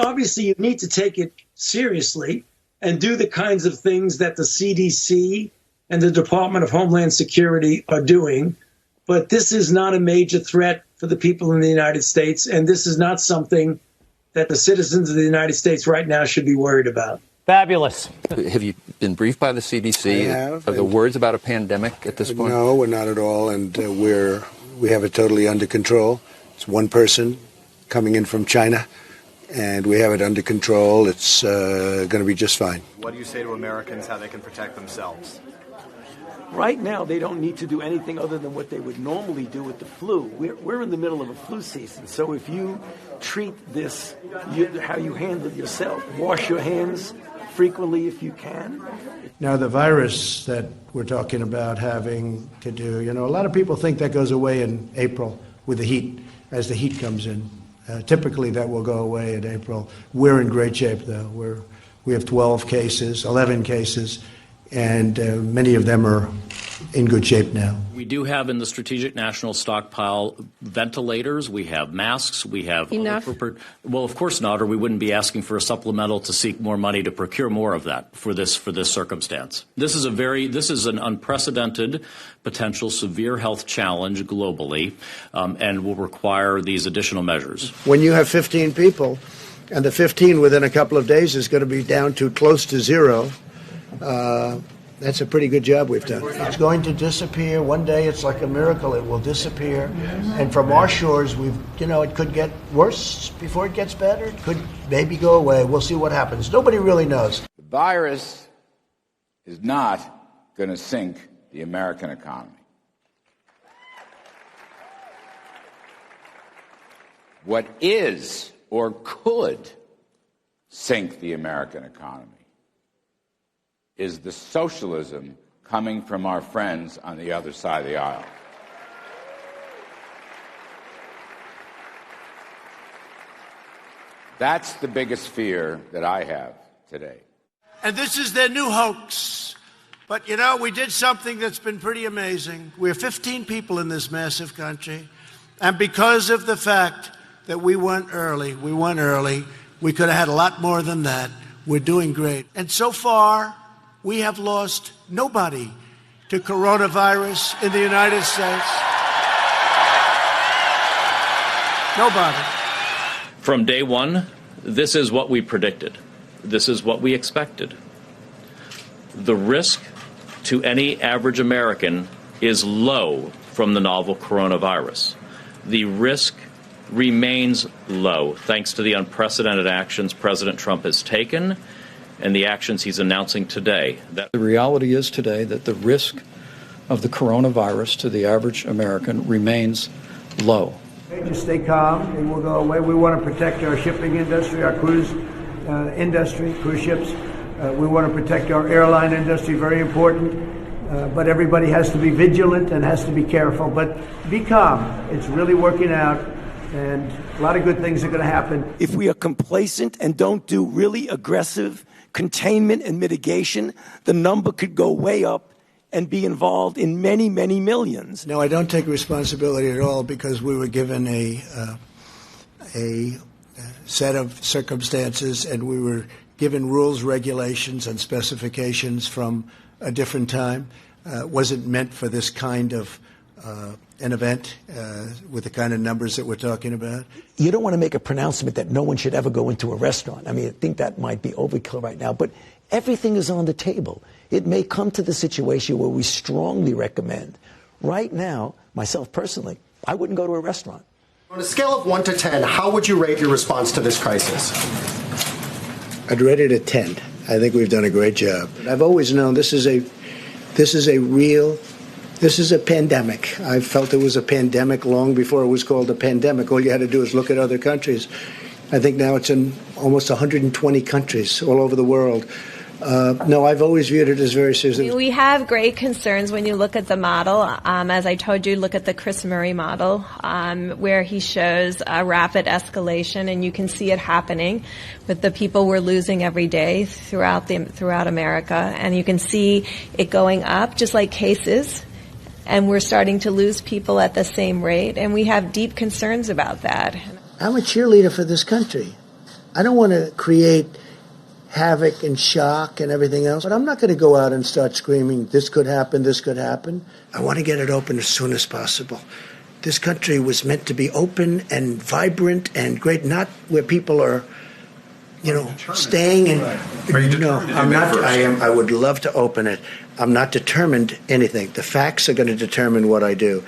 Obviously, you need to take it seriously and do the kinds of things that the CDC and the Department of Homeland Security are doing. But this is not a major threat for the people in the United States, and this is not something that the citizens of the United States right now should be worried about. Fabulous. Have you been briefed by the CDC? I have. Are there words about a pandemic at this point? No, we're not at all, and we have it totally under control. It's one person coming in from China, and we have it under control. It's going to be just fine. What do you say to Americans how they can protect themselves? Right now, they don't need to do anything other than what they would normally do with the flu. We're in the middle of a flu season, so if you treat this how you handle yourself, wash your hands frequently if you can. Now, the virus that we're talking about having to do, a lot of people think that goes away in April with the heat, as the heat comes in. Typically, that will go away in April. We're in great shape, though. We have 11 cases, and many of them are in good shape now. We do have in the Strategic National Stockpile ventilators, we have masks, we have... Enough? Well, of course not, or we wouldn't be asking for a supplemental to seek more money to procure more of that for this circumstance. This is an unprecedented, potential severe health challenge globally, and will require these additional measures. When you have 15 people, and the 15 within a couple of days is going to be down to close to zero, that's a pretty good job we've done. It's going to disappear. One day it's like a miracle. It will disappear. And from our shores, it could get worse before it gets better. It could maybe go away. We'll see what happens. Nobody really knows. The virus is not going to sink the American economy. What is or could sink the American economy is the socialism coming from our friends on the other side of the aisle. That's the biggest fear that I have today. And this is their new hoax. But, we did something that's been pretty amazing. We're 15 people in this massive country. And because of the fact that we went early, we could have had a lot more than that. We're doing great. And so far, we have lost nobody to coronavirus in the United States. Nobody. From day one, this is what we predicted. This is what we expected. The risk to any average American is low from the novel coronavirus. The risk remains low thanks to the unprecedented actions President Trump has taken and the actions he's announcing today. The reality is today that the risk of the coronavirus to the average American remains low. Just stay calm. It will go away. We want to protect our shipping industry, our cruise industry, cruise ships. We want to protect our airline industry, very important. But everybody has to be vigilant and has to be careful. But be calm. It's really working out. And a lot of good things are going to happen. If we are complacent and don't do really aggressive containment and mitigation, the number could go way up and be involved in many, many millions. No, I don't take responsibility at all because we were given a set of circumstances and we were given rules, regulations, and specifications from a different time. Wasn't meant for this kind of an event with the kind of numbers that we're talking about. You don't want to make a pronouncement that no one should ever go into a restaurant. I mean, I think that might be overkill right now, but everything is on the table. It may come to the situation where we strongly recommend. Right now, myself personally, I wouldn't go to a restaurant. On a scale of 1 to 10, how would you rate your response to this crisis? I'd rate it a 10. I think we've done a great job. I've always known this is a pandemic. I felt it was a pandemic long before it was called a pandemic. All you had to do is look at other countries. I think now it's in almost 120 countries all over the world. No, I've always viewed it as very serious. We have great concerns when you look at the model. As I told you, look at the Chris Murray model, where he shows a rapid escalation, and you can see it happening with the people we're losing every day throughout America. And you can see it going up, just like cases. And we're starting to lose people at the same rate, and we have deep concerns about that. I'm a cheerleader for this country. I don't want to create havoc and shock and everything else, but I'm not going to go out and start screaming, this could happen, this could happen. I want to get it open as soon as possible. This country was meant to be open and vibrant and great, not where people are, staying and. Are you determined? I'm not. I would love to open it. I'm not determined anything. The facts are going to determine what I do.